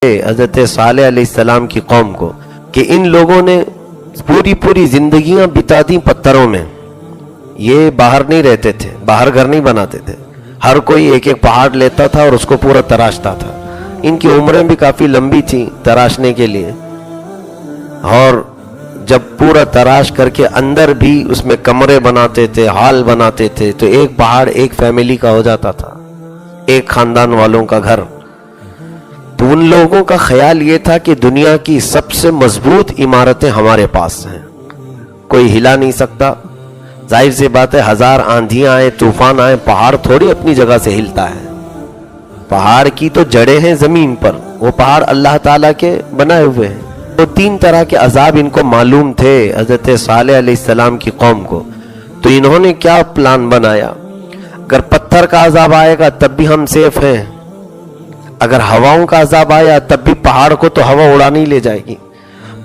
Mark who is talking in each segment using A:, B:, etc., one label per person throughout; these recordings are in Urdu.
A: حضرت صالح علیہ السلام کی قوم کو کہ ان لوگوں نے پوری زندگیاں بتا دی پتھروں میں. یہ باہر نہیں رہتے تھے, باہر گھر نہیں بناتے تھے, ہر کوئی ایک ایک پہاڑ لیتا تھا اور اس کو پورا تراشتا تھا. ان کی عمریں بھی کافی لمبی تھیں تراشنے کے لیے, اور جب پورا تراش کر کے اندر بھی اس میں کمرے بناتے تھے, ہال بناتے تھے, تو ایک پہاڑ ایک فیملی کا ہو جاتا تھا, ایک خاندان والوں کا گھر. تو ان لوگوں کا خیال یہ تھا کہ دنیا کی سب سے مضبوط عمارتیں ہمارے پاس ہیں, کوئی ہلا نہیں سکتا. ظاہر سی بات ہے, ہزار آندھیاں آئے, طوفان آئے, پہاڑ تھوڑی اپنی جگہ سے ہلتا ہے. پہاڑ کی تو جڑیں ہیں زمین پر, وہ پہاڑ اللہ تعالیٰ کے بنائے ہوئے ہیں. تو تین طرح کے عذاب ان کو معلوم تھے حضرت صالح علیہ السلام کی قوم کو. تو انہوں نے کیا پلان بنایا, اگر پتھر کا عذاب آئے گا تب بھی ہم سیف ہیں, اگر ہواؤں کا عذاب آیا تب بھی پہاڑ کو تو ہوا اڑا نہیں لے جائے گی,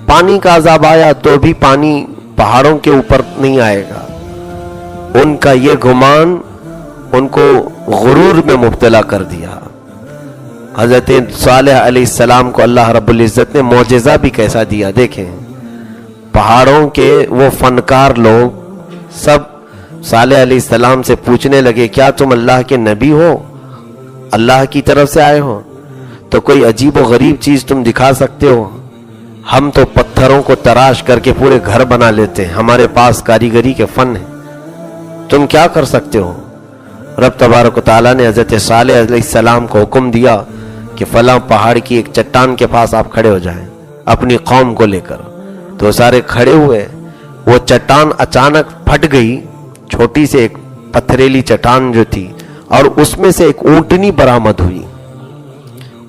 A: پانی کا عذاب آیا تو بھی پانی پہاڑوں کے اوپر نہیں آئے گا. ان کا یہ گمان ان کو غرور میں مبتلا کر دیا. حضرت صالح علیہ السلام کو اللہ رب العزت نے معجزہ بھی کیسا دیا دیکھیں. پہاڑوں کے وہ فنکار لوگ سب صالح علیہ السلام سے پوچھنے لگے, کیا تم اللہ کے نبی ہو, اللہ کی طرف سے آئے ہو, تو کوئی عجیب و غریب چیز تم دکھا سکتے ہو. ہم تو پتھروں کو تراش کر کے پورے گھر بنا لیتے ہیں, ہمارے پاس کاریگری کے فن ہیں, تم کیا کر سکتے ہو. رب تبارک و تعالیٰ نے حضرت صالح علیہ السلام کو حکم دیا کہ فلاں پہاڑ کی ایک چٹان کے پاس آپ کھڑے ہو جائیں اپنی قوم کو لے کر. تو سارے کھڑے ہوئے, وہ چٹان اچانک پھٹ گئی, چھوٹی سے ایک پتھریلی چٹان جو تھی, اور اس میں سے ایک اونٹنی برآمد ہوئی.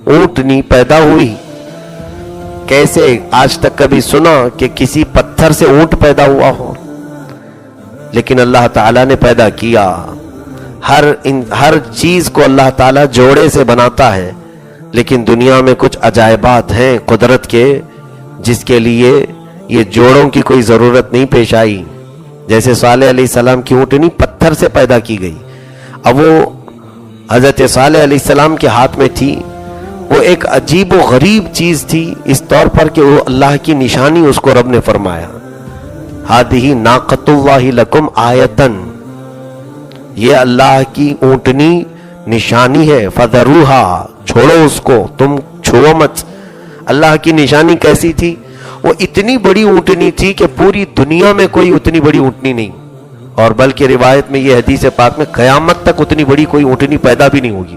A: اونٹنی پیدا ہوئی. کیسے آج تک کبھی سنا کہ کسی پتھر سے اونٹ پیدا ہوا ہو؟ لیکن اللہ تعالیٰ نے پیدا کیا. ہر چیز کو اللہ تعالیٰ جوڑے سے بناتا ہے, لیکن دنیا میں کچھ عجائبات ہیں قدرت کے جس کے لیے یہ جوڑوں کی کوئی ضرورت نہیں پیش آئی. جیسے صالح علیہ السلام کی اونٹنی پتھر سے پیدا کی گئی. اب وہ حضرت صالح علیہ السلام کے ہاتھ میں تھی, وہ ایک عجیب و غریب چیز تھی اس طور پر کہ وہ اللہ کی نشانی اس کو رب نے فرمایا, ہادہ ناقۃ اللہ لکم آیتن, یہ اللہ کی اونٹنی نشانی ہے, فذروہا, چھوڑو اس کو, تم چھوڑو مت. اللہ کی نشانی کیسی تھی, وہ اتنی بڑی اونٹنی تھی کہ پوری دنیا میں کوئی اتنی بڑی اونٹنی نہیں, اور بلکہ روایت میں یہ حدیث پاک میں قیامت تک اتنی بڑی کوئی اونٹنی پیدا بھی نہیں ہوگی.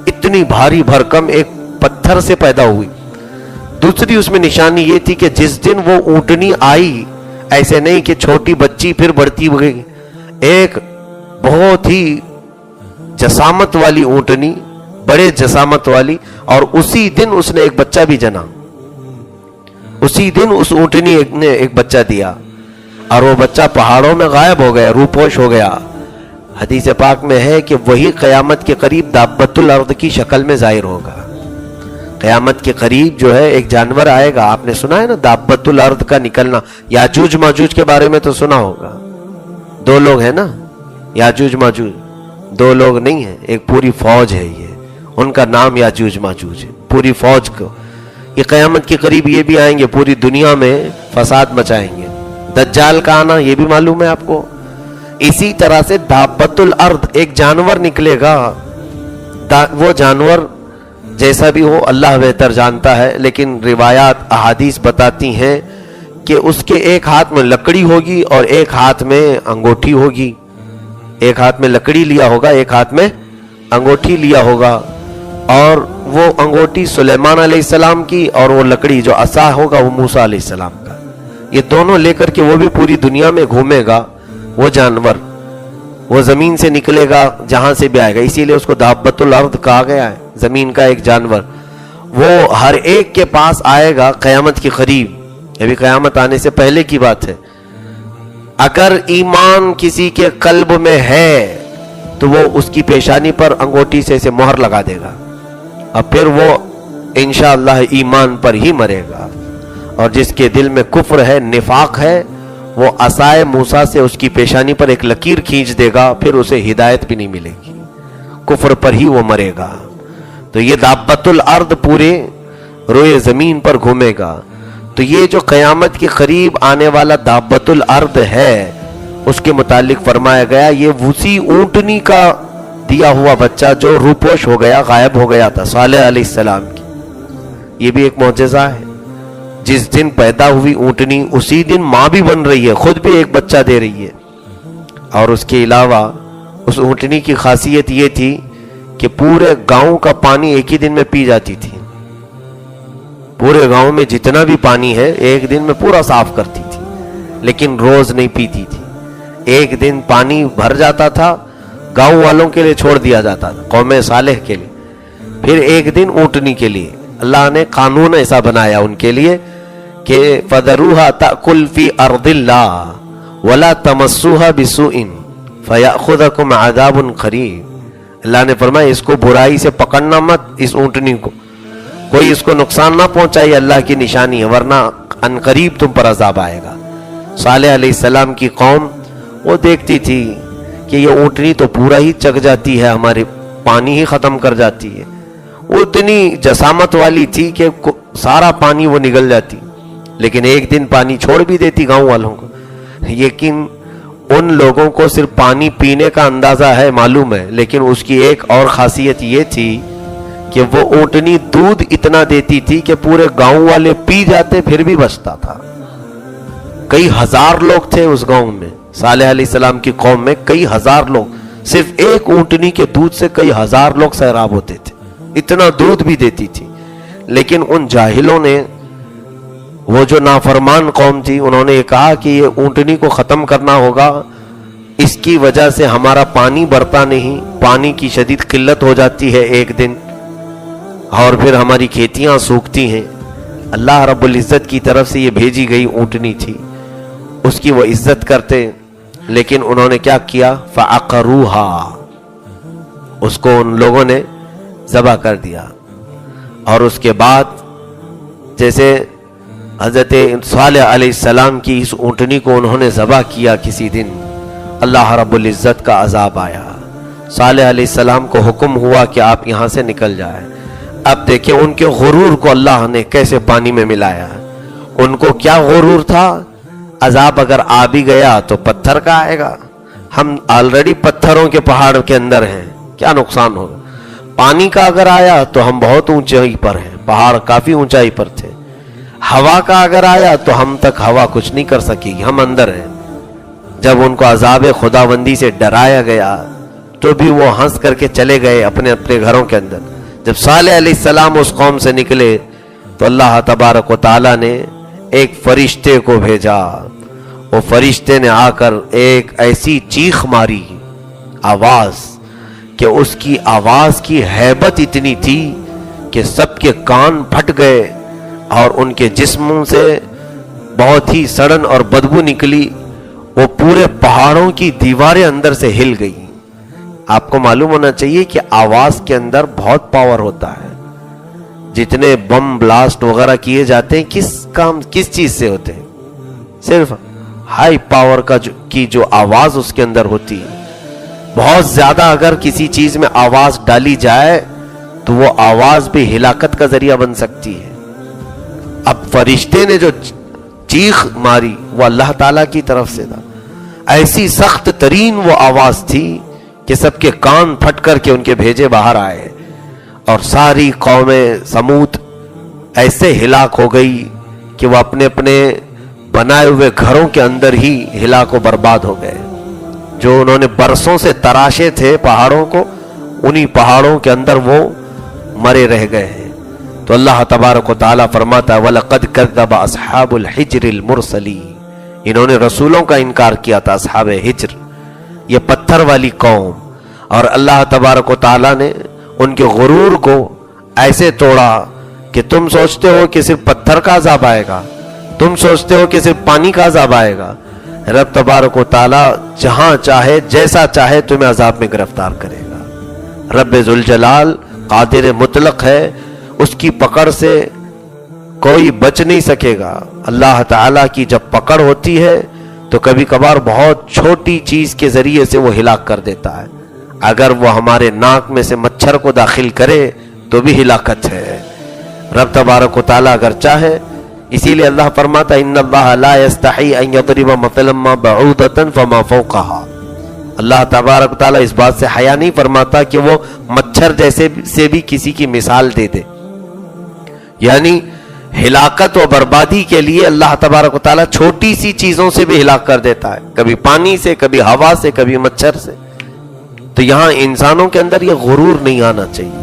A: اتنی بھاری بھرکم ایک پتھر سے پیدا ہوئی. دوسری اس میں نشانی یہ تھی کہ جس دن وہ اونٹنی آئی, ایسے نہیں کہ چھوٹی بچی پھر بڑھتی گئی, ایک بہت ہی جسامت والی اونٹنی, بڑے جسامت والی, اور اسی دن اس نے ایک بچہ بھی جنا. اسی دن اس اونٹنی نے ایک بچہ دیا, اور وہ بچہ پہاڑوں میں غائب ہو گیا, روپوش ہو گیا. حدیث پاک میں ہے کہ وہی قیامت کے قریب دابۃ الارض کی شکل میں ظاہر ہوگا. قیامت کے قریب جو ہے ایک جانور آئے گا, آپ نے سنا ہے نا دابۃ الارض کا نکلنا. یاجوج ماجوج کے بارے میں تو سنا ہوگا, دو لوگ ہیں نا یاجوج ماجوج, دو لوگ نہیں ہیں, ایک پوری فوج ہے. یہ ان کا نام یاجوج ماجوج ہے, پوری فوج کو. یہ قیامت کے قریب یہ بھی آئیں گے, پوری دنیا میں فساد مچائیں گے. دجال کا آنا یہ بھی معلوم ہے آپ کو. اسی طرح سے دابۃ الارض, ایک جانور نکلے گا. وہ جانور جیسا بھی ہو اللہ بہتر جانتا ہے, لیکن روایات احادیث بتاتی ہیں کہ اس کے ایک ہاتھ میں لکڑی ہوگی اور ایک ہاتھ میں انگوٹھی ہوگی. ایک ہاتھ میں لکڑی لیا ہوگا, ایک ہاتھ میں انگوٹھی لیا ہوگا, اور وہ انگوٹھی سلیمان علیہ السلام کی, اور وہ لکڑی جو عصا ہوگا وہ موسیٰ علیہ السلام کا. یہ دونوں لے کر کے وہ بھی پوری دنیا میں گھومے گا. وہ جانور وہ زمین سے نکلے گا, جہاں سے بھی آئے گا, اسی لیے اس کو دابۃ الارض کہا گیا ہے, زمین کا ایک جانور. وہ ہر ایک کے پاس آئے گا قیامت کے قریب. ابھی قیامت آنے سے پہلے کی بات ہے. اگر ایمان کسی کے قلب میں ہے تو وہ اس کی پیشانی پر انگوٹھی سے اسے مہر لگا دے گا, اور پھر وہ انشاءاللہ ایمان پر ہی مرے گا. اور جس کے دل میں کفر ہے, نفاق ہے, وہ عصائے موسیٰ سے اس کی پیشانی پر ایک لکیر کھینچ دے گا, پھر اسے ہدایت بھی نہیں ملے گی, کفر پر ہی وہ مرے گا. تو یہ دابۃ الارض پورے روئے زمین پر گھومے گا. تو یہ جو قیامت کے قریب آنے والا دابۃ الارض ہے اس کے متعلق فرمایا گیا یہ اسی اونٹنی کا دیا ہوا بچہ جو روپوش ہو گیا، غائب ہو گیا تھا، صالح علیہ السلام کی. یہ بھی ایک معجزہ ہے. جس دن پیدا ہوئی اونٹنی اسی دن ماں بھی بن رہی ہے، خود بھی ایک بچہ دے رہی ہے. اور اس کے علاوہ اس اونٹنی کی خاصیت یہ تھی کہ پورے گاؤں کا پانی ایک ہی دن میں پی جاتی تھی. پورے گاؤں میں جتنا بھی پانی ہے ایک دن میں پورا صاف کرتی تھی، لیکن روز نہیں پیتی تھی. ایک دن پانی بھر جاتا تھا، گاؤں والوں کے لیے چھوڑ دیا جاتا تھا، قوم صالح کے لیے. پھر ایک دن اونٹنی کے لیے. اللہ نے قانون ایسا بنایا ان کے لیے کہ فَذَرُوهَا تَأْكُلْ فِي أَرْضِ اللَّهِ وَلَا تَمَسُّوهَا بِسُوءٍ فَيَأْخُذَكُمْ عَذَابٌ قَرِيبٌ. اللہ نے فرمایا اس کو برائی سے پکڑنا مت، اس اونٹنی کو کوئی اس کو نقصان نہ پہنچائے، اللہ کی نشانی ہے، ورنہ ان قریب تم پر عذاب آئے گا. صالح علیہ السلام کی قوم وہ دیکھتی تھی کہ یہ اونٹنی تو پورا ہی چک جاتی ہے، ہمارے پانی ہی ختم کر جاتی ہے. وہ اتنی جسامت والی تھی کہ سارا پانی وہ نگل جاتی، لیکن ایک دن پانی چھوڑ بھی دیتی گاؤں والوں کو. لیکن ان لوگوں کو صرف پانی پینے کا اندازہ ہے، معلوم ہے، لیکن اس کی ایک اور خاصیت یہ تھی کہ وہ اونٹنی دودھ اتنا دیتی تھی کہ پورے گاؤں والے پی جاتے پھر بھی بچتا تھا. کئی ہزار لوگ تھے اس گاؤں میں، صالح علیہ السلام کی قوم میں کئی ہزار لوگ، صرف ایک اونٹنی کے دودھ سے کئی ہزار لوگ سیراب ہوتے تھے، اتنا دودھ بھی دیتی تھی. لیکن ان جاہلوں نے، وہ جو نافرمان قوم تھی، انہوں نے یہ کہا کہ یہ اونٹنی کو ختم کرنا ہوگا، اس کی وجہ سے ہمارا پانی بڑھتا نہیں، پانی کی شدید قلت ہو جاتی ہے ایک دن، اور پھر ہماری کھیتیاں سوکھتی ہیں. اللہ رب العزت کی طرف سے یہ بھیجی گئی اونٹنی تھی، اس کی وہ عزت کرتے. لیکن انہوں نے کیا کیا؟ فَعَقَرُوهَا، اس کو ان لوگوں نے ذبح کر دیا. اور اس کے بعد جیسے حضرت صالح علیہ السلام کی اس اونٹنی کو انہوں نے ذبح کیا کسی دن، اللہ رب العزت کا عذاب آیا. صالح علیہ السلام کو حکم ہوا کہ آپ یہاں سے نکل جائیں. اب دیکھیں ان کے غرور کو اللہ نے کیسے پانی میں ملایا. ان کو کیا غرور تھا؟ عذاب اگر آ بھی گیا تو پتھر کا آئے گا، ہم آلریڈی پتھروں کے پہاڑ کے اندر ہیں، کیا نقصان ہوگا. پانی کا اگر آیا تو ہم بہت اونچائی پر ہیں، پہاڑ کافی اونچائی پر تھے. ہوا کا اگر آیا تو ہم تک ہوا کچھ نہیں کر سکے گی، ہم اندر ہیں. جب ان کو عذاب خداوندی سے ڈرایا گیا تو بھی وہ ہنس کر کے چلے گئے اپنے اپنے گھروں کے اندر. جب صالح علیہ السلام اس قوم سے نکلے تو اللہ تبارک و تعالی نے ایک فرشتے کو بھیجا. وہ فرشتے نے آ کر ایک ایسی چیخ ماری، آواز، کہ اس کی آواز کی ہیبت اتنی تھی کہ سب کے کان پھٹ گئے اور ان کے جسموں سے بہت ہی سڑن اور بدبو نکلی. وہ پورے پہاڑوں کی دیواریں اندر سے ہل گئی. آپ کو معلوم ہونا چاہیے کہ آواز کے اندر بہت پاور ہوتا ہے. جتنے بم بلاسٹ وغیرہ کیے جاتے ہیں کس چیز سے ہوتے ہیں؟ صرف ہائی پاور کی جو آواز اس کے اندر ہوتی ہے. بہت زیادہ اگر کسی چیز میں آواز ڈالی جائے تو وہ آواز بھی ہلاکت کا ذریعہ بن سکتی ہے. اب فرشتے نے جو چیخ ماری وہ اللہ تعالیٰ کی طرف سے تھا. ایسی سخت ترین وہ آواز تھی کہ سب کے کان پھٹ کر کے ان کے بھیجے باہر آئے، اور ساری قوم سمود ایسے ہلاک ہو گئی کہ وہ اپنے اپنے بنائے ہوئے گھروں کے اندر ہی ہلاک و برباد ہو گئے. جو انہوں نے برسوں سے تراشے تھے پہاڑوں کو، انہی پہاڑوں کے اندر وہ مرے رہ گئے ہیں. تو اللہ تبارک و تعالیٰ فرماتا ہے وَلَقَدْ كَذَّبَ أَصْحَابُ الْحِجْرِ الْمُرْسَلِينَ، انہوں نے رسولوں کا انکار کیا تھا. اصحاب ہجر، یہ پتھر والی قوم. اور اللہ تبارک و تعالیٰ نے ان کے غرور کو ایسے توڑا کہ تم سوچتے ہو کہ صرف پتھر کا عذاب آئے گا، تم سوچتے ہو کہ صرف پانی کا عذاب آئے گا. رب تبارک و تعالیٰ جہاں چاہے جیسا چاہے تمہیں عذاب میں گرفتار کرے گا. رب ذوالجلال قادر مطلق ہے، اس کی پکڑ سے کوئی بچ نہیں سکے گا. اللہ تعالیٰ کی جب پکڑ ہوتی ہے تو کبھی کبھار بہت چھوٹی چیز کے ذریعے سے وہ ہلاک کر دیتا ہے. اگر وہ ہمارے ناک میں سے مچھر کو داخل کرے تو بھی ہلاکت ہے. رب تبارک و تعالیٰ اگر چاہے، اسی لیے اللہ فرماتا ان اللہ لا یستحی ان یضرب مثلا ما بعودۃ فما فوقها، اللہ تبارک و تعالیٰ اس بات سے حیا نہیں فرماتا کہ وہ مچھر جیسے سے بھی کسی کی مثال دے دے. یعنی ہلاکت و بربادی کے لیے اللہ تبارک و تعالیٰ چھوٹی سی چیزوں سے بھی ہلاک کر دیتا ہے، کبھی پانی سے، کبھی ہوا سے، کبھی مچھر سے. تو یہاں انسانوں کے اندر یہ غرور نہیں آنا چاہیے.